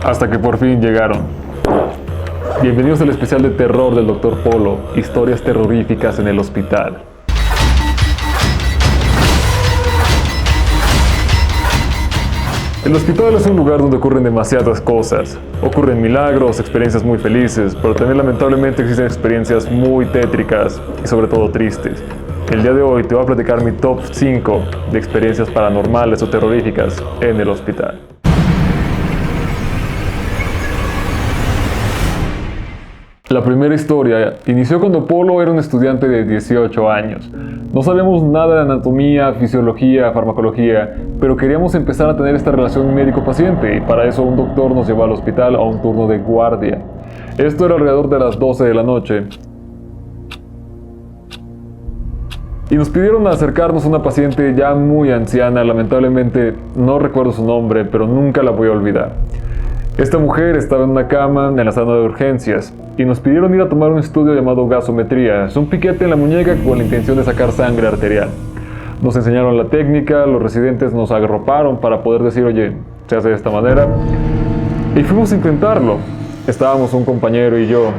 Hasta que por fin llegaron. Bienvenidos al especial de terror del Dr. Polo, historias terroríficas en el hospital. El hospital es un lugar donde ocurren demasiadas cosas. Ocurren milagros, experiencias muy felices, pero también lamentablemente existen experiencias muy tétricas y sobre todo tristes. El día de hoy te voy a platicar mi top 5 de experiencias paranormales o terroríficas en el hospital. La primera historia inició cuando Polo era un estudiante de 18 años. No sabíamos nada de anatomía, fisiología, farmacología, pero queríamos empezar a tener esta relación médico-paciente y para eso un doctor nos llevó al hospital a un turno de guardia. Esto era alrededor de las 12 de la noche. Y nos pidieron acercarnos a una paciente ya muy anciana, lamentablemente no recuerdo su nombre, pero nunca la voy a olvidar. Esta mujer estaba en una cama en la sala de urgencias y nos pidieron ir a tomar un estudio llamado gasometría. Es un piquete en la muñeca con la intención de sacar sangre arterial. Nos enseñaron la técnica, los residentes nos agruparon para poder decir, oye, se hace de esta manera. Y fuimos a intentarlo. Estábamos un compañero y yo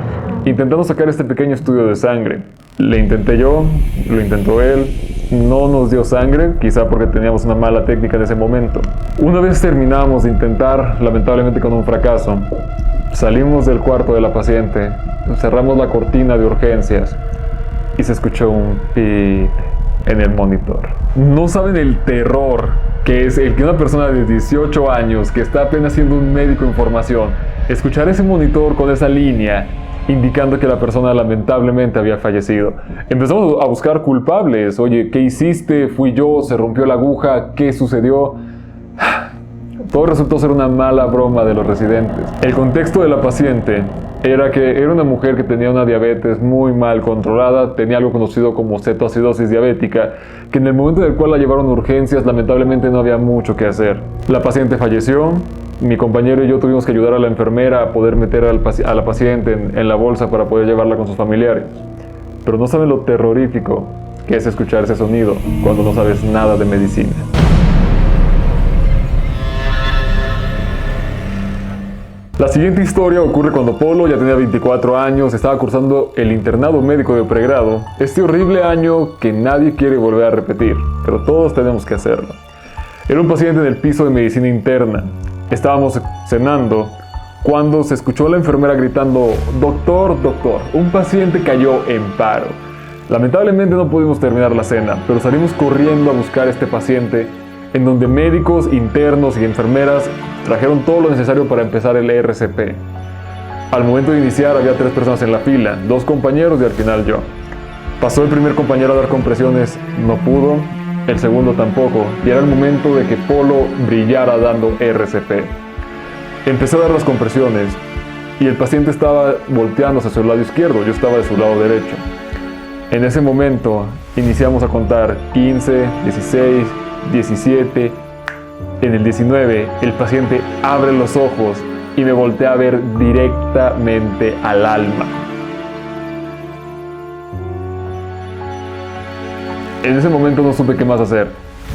intentando sacar este pequeño estudio de sangre. Le intenté yo, lo intentó él. No nos dio sangre, quizá porque teníamos una mala técnica en ese momento. Una vez terminamos de intentar, lamentablemente con un fracaso, salimos del cuarto de la paciente, cerramos la cortina de urgencias y se escuchó un pip en el monitor. No saben el terror que es el que una persona de 18 años que está apenas siendo un médico en formación, escuchar ese monitor con esa línea indicando que la persona lamentablemente había fallecido. Empezamos a buscar culpables. Oye, ¿qué hiciste? ¿Fui yo? ¿Se rompió la aguja? ¿Qué sucedió? Todo resultó ser una mala broma de los residentes. El contexto de la paciente era que era una mujer que tenía una diabetes muy mal controlada, tenía algo conocido como cetoacidosis diabética, que en el momento en el cual la llevaron a urgencias, lamentablemente no había mucho que hacer. La paciente falleció. Mi compañero y yo tuvimos que ayudar a la enfermera a poder meter a la paciente en la bolsa para poder llevarla con sus familiares. Pero no saben lo terrorífico que es escuchar ese sonido cuando no sabes nada de medicina. La siguiente historia ocurre cuando Polo ya tenía 24 años, estaba cursando el internado médico de pregrado, este horrible año que nadie quiere volver a repetir, pero todos tenemos que hacerlo. Era un paciente en el piso de medicina interna. Estábamos cenando cuando se escuchó a la enfermera gritando, doctor, doctor, un paciente cayó en paro. Lamentablemente no pudimos terminar la cena, pero salimos corriendo a buscar a este paciente, en donde médicos, internos y enfermeras trajeron todo lo necesario para empezar el RCP. Al momento de iniciar había 3 personas en la fila, 2 compañeros y al final yo. Pasó el primer compañero a dar compresiones, no pudo. El segundo tampoco, y era el momento de que Polo brillara dando RCP. Empecé a dar las compresiones, y el paciente estaba volteando hacia su lado izquierdo, yo estaba de su lado derecho. En ese momento, iniciamos a contar 15, 16, 17, en el 19, el paciente abre los ojos y me voltea a ver directamente al alma. En ese momento no supe qué más hacer.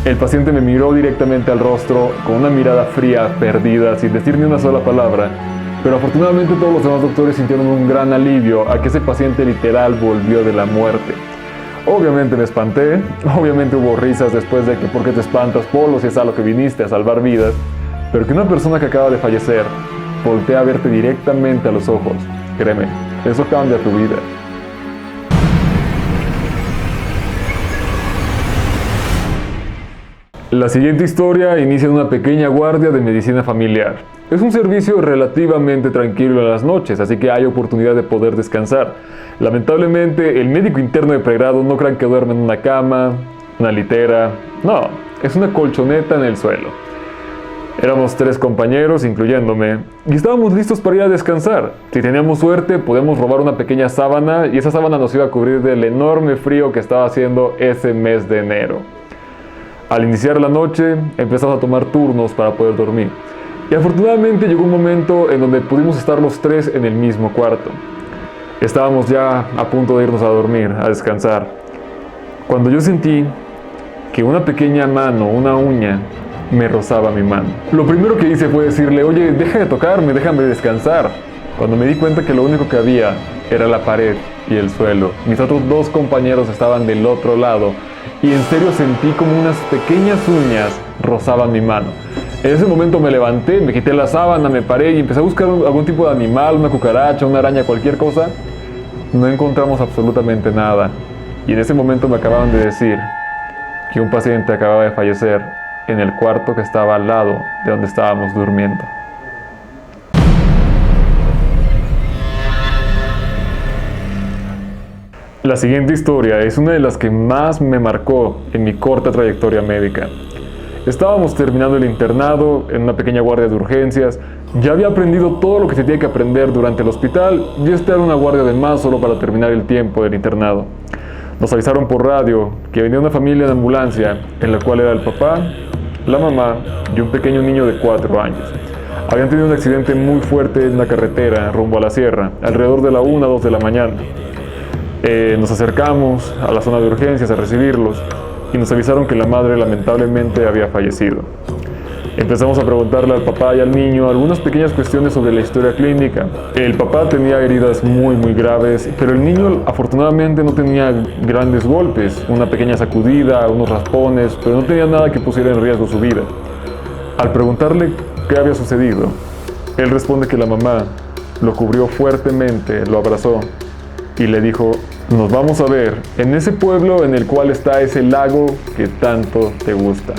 El paciente me miró directamente al rostro con una mirada fría, perdida, sin decir ni una sola palabra. Pero afortunadamente todos los demás doctores sintieron un gran alivio a que ese paciente literal volvió de la muerte. Obviamente me espanté, obviamente hubo risas después de que ¿por qué te espantas, Polo, si es a lo que viniste, a salvar vidas? Pero que una persona que acaba de fallecer voltea a verte directamente a los ojos, créeme, eso cambia tu vida. La siguiente historia inicia en una pequeña guardia de medicina familiar. Es un servicio relativamente tranquilo en las noches, así que hay oportunidad de poder descansar. Lamentablemente, el médico interno de pregrado no crean que duerme en una cama, una litera. No, es una colchoneta en el suelo. Éramos 3 compañeros, incluyéndome, y estábamos listos para ir a descansar. Si teníamos suerte, podíamos robar una pequeña sábana, y esa sábana nos iba a cubrir del enorme frío que estaba haciendo ese mes de enero. Al iniciar la noche, empezamos a tomar turnos para poder dormir. Y afortunadamente llegó un momento en donde pudimos estar los 3 en el mismo cuarto. Estábamos ya a punto de irnos a dormir, a descansar, cuando yo sentí que una pequeña mano, una uña, me rozaba mi mano. Lo primero que hice fue decirle, oye, deja de tocarme, déjame descansar. Cuando me di cuenta que lo único que había era la pared y el suelo. Mis otros dos compañeros estaban del otro lado y en serio sentí como unas pequeñas uñas rozaban mi mano. En ese momento me levanté, me quité la sábana, me paré y empecé a buscar algún tipo de animal, una cucaracha, una araña, cualquier cosa. No encontramos absolutamente nada. Y en ese momento me acababan de decir que un paciente acababa de fallecer en el cuarto que estaba al lado de donde estábamos durmiendo. La siguiente historia es una de las que más me marcó en mi corta trayectoria médica. Estábamos terminando el internado en una pequeña guardia de urgencias. Ya había aprendido todo lo que se tenía que aprender durante el hospital y esta era una guardia de más solo para terminar el tiempo del internado. Nos avisaron por radio que venía una familia de ambulancia en la cual era el papá, la mamá y un pequeño niño de 4 años. Habían tenido un accidente muy fuerte en una carretera rumbo a la sierra, alrededor de la 1 o 2 de la mañana. Nos acercamos a la zona de urgencias a recibirlos y nos avisaron que la madre lamentablemente había fallecido. Empezamos a preguntarle al papá y al niño algunas pequeñas cuestiones sobre la historia clínica. El papá tenía heridas muy graves, pero el niño afortunadamente no tenía grandes golpes, una pequeña sacudida, unos raspones, pero no tenía nada que pusiera en riesgo su vida. Al preguntarle qué había sucedido, él responde que la mamá lo cubrió fuertemente, lo abrazó y le dijo: nos vamos a ver en ese pueblo en el cual está ese lago que tanto te gusta.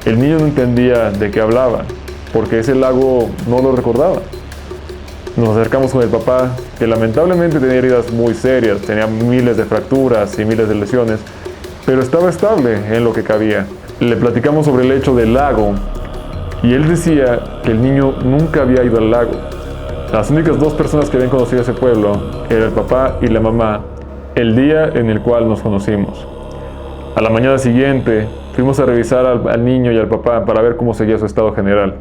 El niño no entendía de qué hablaba, porque ese lago no lo recordaba. Nos acercamos con el papá, que lamentablemente tenía heridas muy serias, tenía miles de fracturas y miles de lesiones, pero estaba estable en lo que cabía. Le platicamos sobre el hecho del lago, y él decía que el niño nunca había ido al lago. Las únicas 2 personas que habían conocido ese pueblo eran el papá y la mamá el día en el cual nos conocimos. A la mañana siguiente fuimos a revisar al niño y al papá para ver cómo seguía su estado general.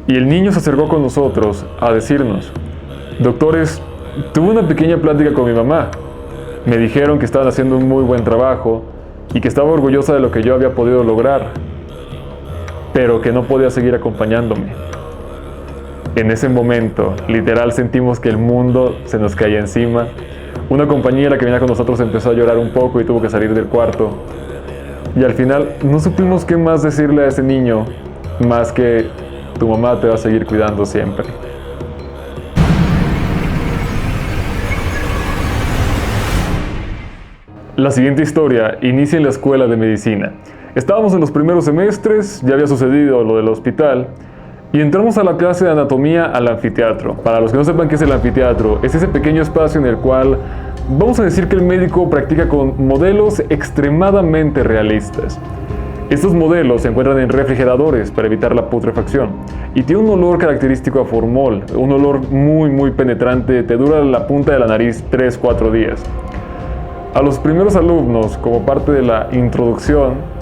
Y el niño se acercó con nosotros a decirnos: doctores, tuve una pequeña plática con mi mamá. Me dijeron que estaban haciendo un muy buen trabajo y que estaba orgullosa de lo que yo había podido lograr, pero que no podía seguir acompañándome. En ese momento, literal, sentimos que el mundo se nos caía encima. Una compañera que venía con nosotros empezó a llorar un poco y tuvo que salir del cuarto. Y al final no supimos qué más decirle a ese niño, más que tu mamá te va a seguir cuidando siempre. La siguiente historia inicia en la escuela de medicina. Estábamos en los primeros semestres, ya había sucedido lo del hospital, y entramos a la clase de anatomía al anfiteatro. Para los que no sepan qué es el anfiteatro, es ese pequeño espacio en el cual vamos a decir que el médico practica con modelos extremadamente realistas. Estos modelos se encuentran en refrigeradores para evitar la putrefacción y tiene un olor característico a formol, un olor muy penetrante, te dura la punta de la nariz 3-4 días. A los primeros alumnos, como parte de la introducción,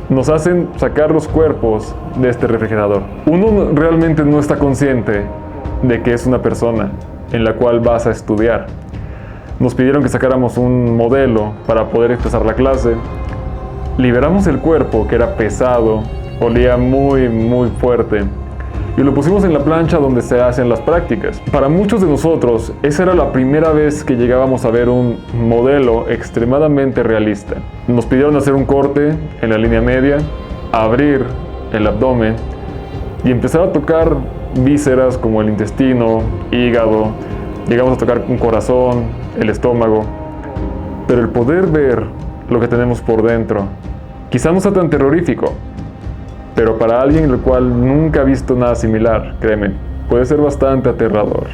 nos hacen sacar los cuerpos de este refrigerador. Uno realmente no está consciente de que es una persona en la cual vas a estudiar. Nos pidieron que sacáramos un modelo para poder empezar la clase. Liberamos el cuerpo, que era pesado, olía muy fuerte, y lo pusimos en la plancha donde se hacen las prácticas. Para muchos de nosotros, esa era la primera vez que llegábamos a ver un modelo extremadamente realista. Nos pidieron hacer un corte en la línea media, abrir el abdomen y empezar a tocar vísceras como el intestino, hígado, llegamos a tocar un corazón, el estómago. Pero el poder ver lo que tenemos por dentro, quizá no sea tan terrorífico, pero para alguien el cual nunca ha visto nada similar, créeme, puede ser bastante aterrador.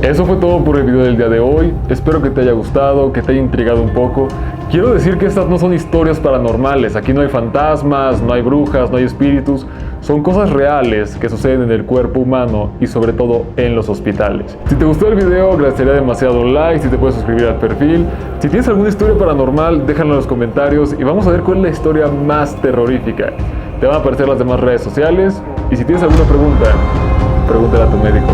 Eso fue todo por el video del día de hoy. Espero que te haya gustado, que te haya intrigado un poco. Quiero decir que estas no son historias paranormales. Aquí no hay fantasmas, no hay brujas, no hay espíritus. Son cosas reales que suceden en el cuerpo humano y sobre todo en los hospitales. Si te gustó el video, agradecería demasiado un like, si te puedes suscribir al perfil. Si tienes alguna historia paranormal, déjala en los comentarios y vamos a ver cuál es la historia más terrorífica. Te van a aparecer las demás redes sociales y si tienes alguna pregunta, pregúntale a tu médico.